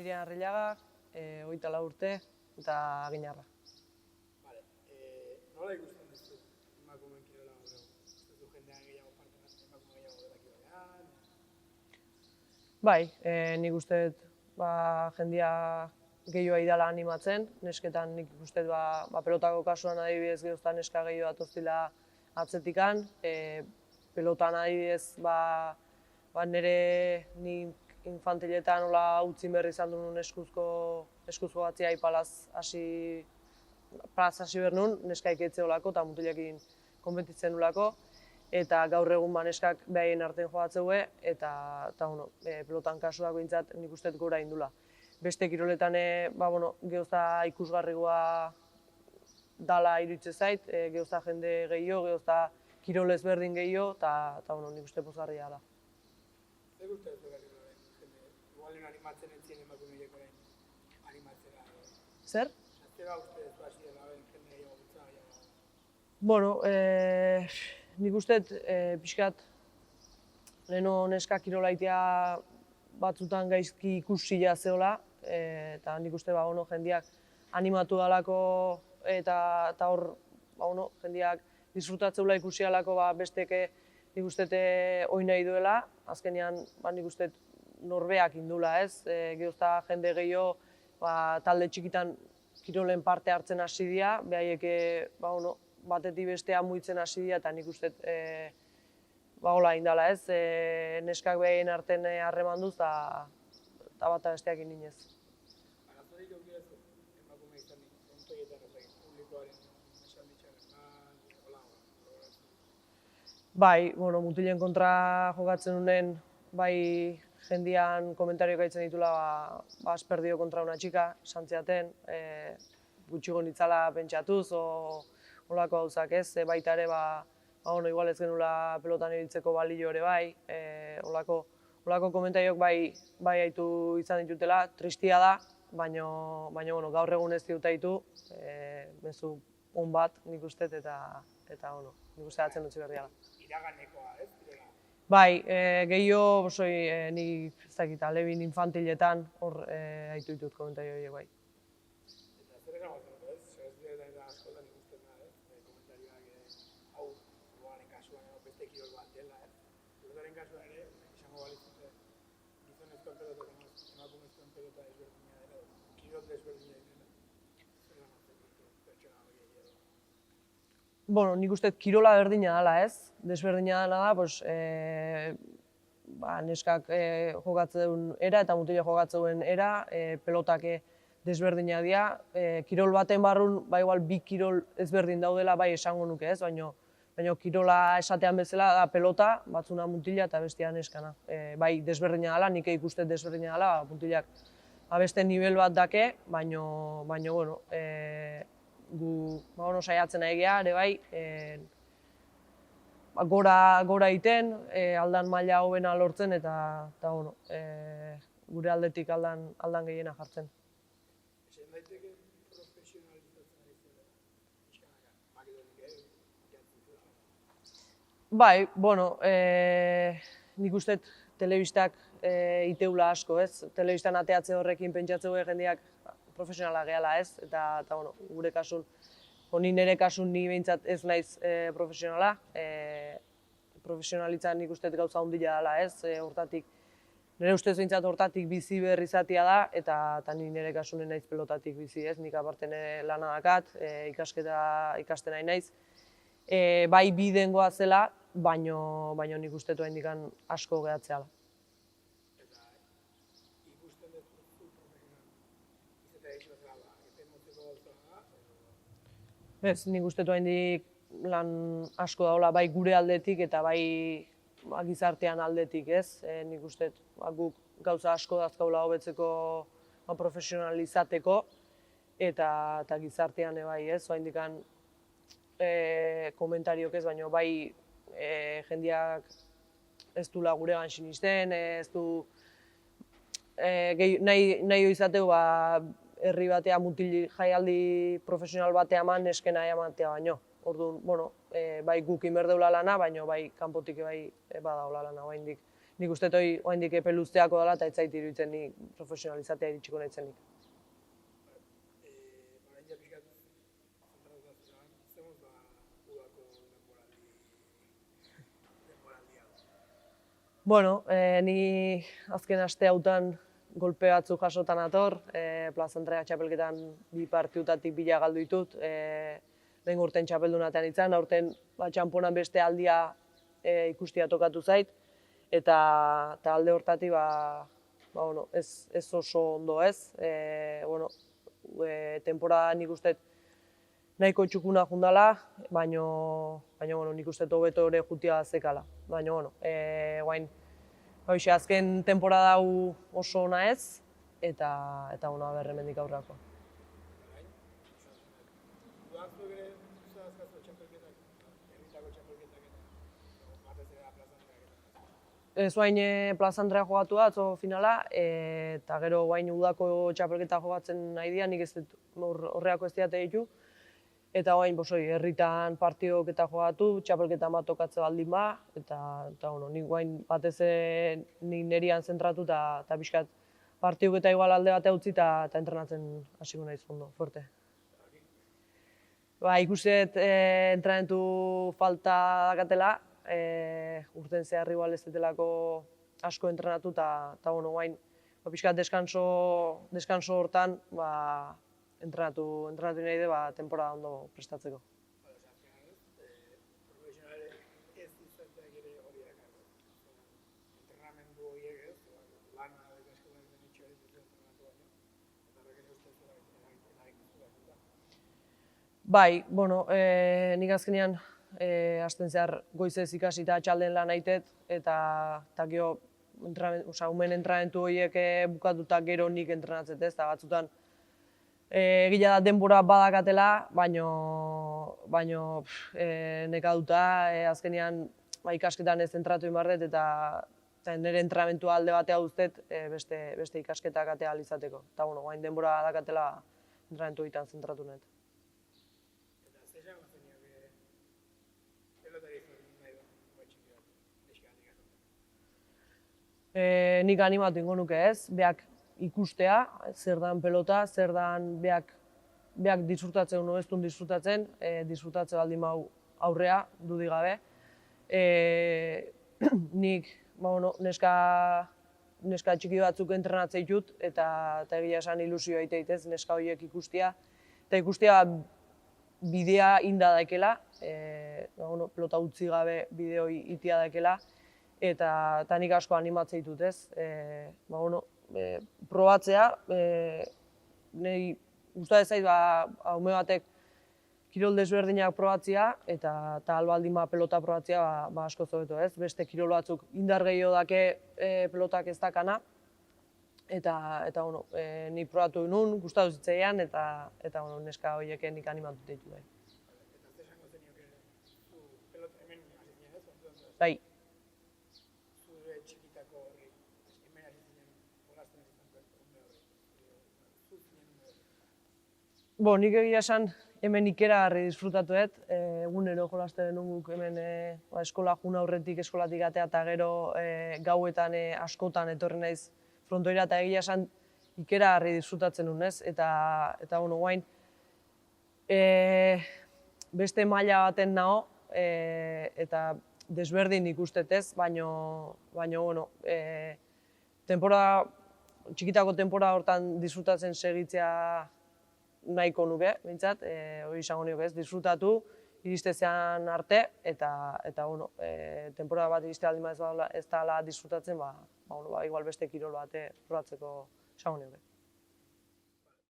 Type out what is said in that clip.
Miriam Arrillaga, 24 urte eta Aginarra. Vale, nola ikusten duzu emakumeen kirola gaur egun? Ez du jendean gehiago parte hartzen, emakume gehiago dela kirolean? Bai, nik uste dut jendia gehiago idala animatzen, nesketan nik uste dut pelotako kasuan adibidez gehioztan neska gehiago datoztila atzetikan, pelotan adibidez nire nik infantiletan nola utzi berri izan duen eskuzko batzia palaz hasi behar nuen, neskaik etzeolako eta mutilekin konbentitzen nulako. Eta gaur egun neskak behaien artean jogatzeue eta pelotan kasuak behintzat nik uste dut gora indula. Beste kiroletan geozta ikusgarrigoa dala iruditzen zait, geozta jende gehiago, geozta kirol ezberdin gehiago eta nik uste pozgarria dela. Zer uste dut berri horrein jende? Igualen animatzen entzien emakumeek orain animatzera. Zer? Zera uste dut hasi dela jende gehiago gutza gehiago? Bueno, nik uste pixkat leheno neska kirolaitea batzutan gaizki ikusila zeola eta nik uste jendeak animatu dalako eta hor jendeak disfrutatzeula ikusi dalako besteke nik uste oin nahi duela, azkenean nik uste norbeak indula ez, geozta jende gehiago talde txikitan kirolen parte hartzen hasi dira, behaiek batetik bestea muitzen hasi dira eta nik uste hola indala ez, neskak behaien artean harremanduz eta bata besteak indinez. Arazorik eukidezu, emakume izanik, kontoietan ezagin, publikoaren esan ditxaren, hola. Bai, mutilen kontra jokatzen nunen, bai jendian komentarioak gaitzen ditula asperdio kontra una txika, santziaten, gutxigo nitzala pentsatuz, holako gauzak ez, baita ere, igual ez genula pelotan ibiltzeko balio ere bai, holako komentarioak bai haitu izan ditutela, tristia da, baina gaur egun ez dut haitu, mezu on bat nik uste eta nik uste atzen utzi berria da. Iraganekoa, ez? Bai, gehiago nik ez dakit, alebin infantiletan hor haitu ditut komentario horiek bai. Eta zer esango zen, ez? Ez dira eta askotan ikusten da, ez? Komentarioak hau, gogaren kasuan beste kirol bat dela, ez? Pelotaren kasuan ere, izango balitzute gizonezkoen pelota eta emakumezkoen pelota ezberdina dela, kirol desberdina dela. Zer esango zen pertsona horiek edo? Bueno, nik uste kirola berdina dela ez, desberdina dela da, neskak jokatzen era eta mutile jokatzen era, pelotak desberdinak dira, kirol baten barrun, igual bi kirol ezberdin daudela bai esango nuke ez, baina kirola esatean bezala da pelota, batzuna mutila eta bestia neskana. Bai desberdina dela, nik ikusten desberdina dela, mutilak beste nivel bat dake, baina bueno, gu saiatzen ari gara, ere bai, gora egiten, aldan maila hobena lortzen eta gure aldetik aldan gehiena jartzen. Esan daiteke profesionalizatzen ari zela, pixkanaka, makedonik jantzen zela. Bai, bueno, nik uste telebistak iteula asko, ez? Telebistan ateatze horrekin pentsatzeu jendeak profesionala gehala, ez? Eta gure kasun, ni nire kasun ni behintzat ez naiz profesionala. Profesionalitzan nik uste gauza handia dela, ez? Hortatik, nire ustez behintzat hortatik bizi berri izatea da, eta ni nire kasunen naiz pelotatik bizi, ez? Nik aparten lana dakat, ikasten nahi naiz. Bai bidengoa zela, baina nik uste oraindik asko gehatzeala. Eta ikusten dut profesional izatea egiten zela, epe motzeko gauza da? Ez, nik uste oraindik lan asko daula, bai gure aldetik eta bai gizartean aldetik, ez? Nik uste guk gauza asko dazkaula hobetzeko profesionalizateko eta gizartean bai, ez? Oraindik komentariok ez, baina bai jendeak ez dula guregan sinisten, ez du nahi izateu herri batea mutil jaialdi profesional batea eman neskena ematea baino. Orduan, bai guk inberdeula lana, baina bai kanpotik bai badaula lana oraindik. nik uste hori oraindik epe luzeako dela eta ez zait iruditzen ni profesionalizatea iritsiko naizenik. Orain ja pixkat zentratuta zegoen, zemuz udako denboraldia. Bueno, ni azken aste hautan golpe batzuk jasotan ator, Plaza Andrea txapelketan 2 partidutatik 2 galdu ditut, lehen urten txapeldunatean izan, aurten txanponan beste aldia ikustia tokatu zait, eta alde hortatik ez oso ondo ez. Temporada nik uste nahiko txukuna jundala, baina nik uste hobeto ere jutia zekala. Baina, guain, azken temporada hau oso ona ez, eta berremendik aurrako. Udan zuek ere zehazkazu txapelketak, herritako txapelketak eta batez ere Plaza Andreak. Zuain Plaza Andrea jogatu da, atzo finala, eta gero guain udako txapelketa jogatzen nahi dira, nik ez dut horreako ez diate ditu. Eta guain, herritan partidok eta jogatu, txapelketan bat tokatze baldin ba, eta nik guain batez nik nerian zentratu eta pixkat partidok eta igual alde batea utzi eta entrenatzen hasiko naiz ondo, fuerte. Ikuset entrenamentu falta dakatela, urten zehar igual ez detelako asko entrenatu eta guain pixkat deskanso hortan entrenatu nahi de temporada ondo prestatzeko. Profesionale ez izateak ere hori dakarro. Entrenamendu horiek ez, lana asko den itxoa dituzte entrenatu baino, eta horrek ere ustez eragin da. Bai, nik azkenean hasten zehar goizez ikasita txalden lan aitet, eta gero umen entrenamentu horiek bukatuta gero nik entrenatzet ez, eta batzutan egila da denbora badakatela, baino nekaduta, azkenean ikasketan ez zentratu behar dut, eta nire entrenamentua alde batea uztet beste ikasketak atea ahal izateko. Eta guain denbora badakatela entrenamentu egiten zentratu nahi. Eta zer esango zenioke pelotari nahi du, txiki bat, neska handik asuntan? Nik animatu ingo nuke ez, beak ikustea, zer dan pelota, zer dan beak disfrutatzen uno ez duen disfrutatzen, disfrutatze baldin mau aurrea, dudik gabe. Nik neska txiki batzuk entrenatzea ditut, eta egia esan ilusioa egiteitez neska horiek ikustea. Eta ikustea bidea inda daikela, pelota utzi gabe bideo itia daikela, eta nik asko animatzea ditut ez. Probatzea, nahi gustatzen zait haume batek kirol desberdinak probatzea eta albaldin pelota probatzea asko hobeto ez. Beste kirol batzuk indar gehiago dake pelotak ez dakana, eta ni probatu nun, gustatu zitzaidan, eta neska horiek nik animatu ditu bai. Eta zer esango zenioke zu pelota hemen hasi zinen ez? Bai. Zure txikitako horri, hemen hasi zinen jolasten ez izan ume horri. Zu zinen ume horri. Nik egia esan hemen ikeragarri disfrutatuet, egunero jolasten guk hemen eskola juna aurretik eskolatik atea eta gero gauetan askotan etorri naiz frontoira eta egia esan ikeragarri disfrutatzen nun ez, eta guain beste maila baten nago eta desberdin ikustet ez, baino txikitako temporada hortan disfrutatzen segitzea nahiko nuke, bintzat, hori izango nioke ez, disfrutatu, iristezean arte, eta temporada bat iriste aldima ez dela disfrutatzen, igual beste kirol bat probatzeko izango nioke.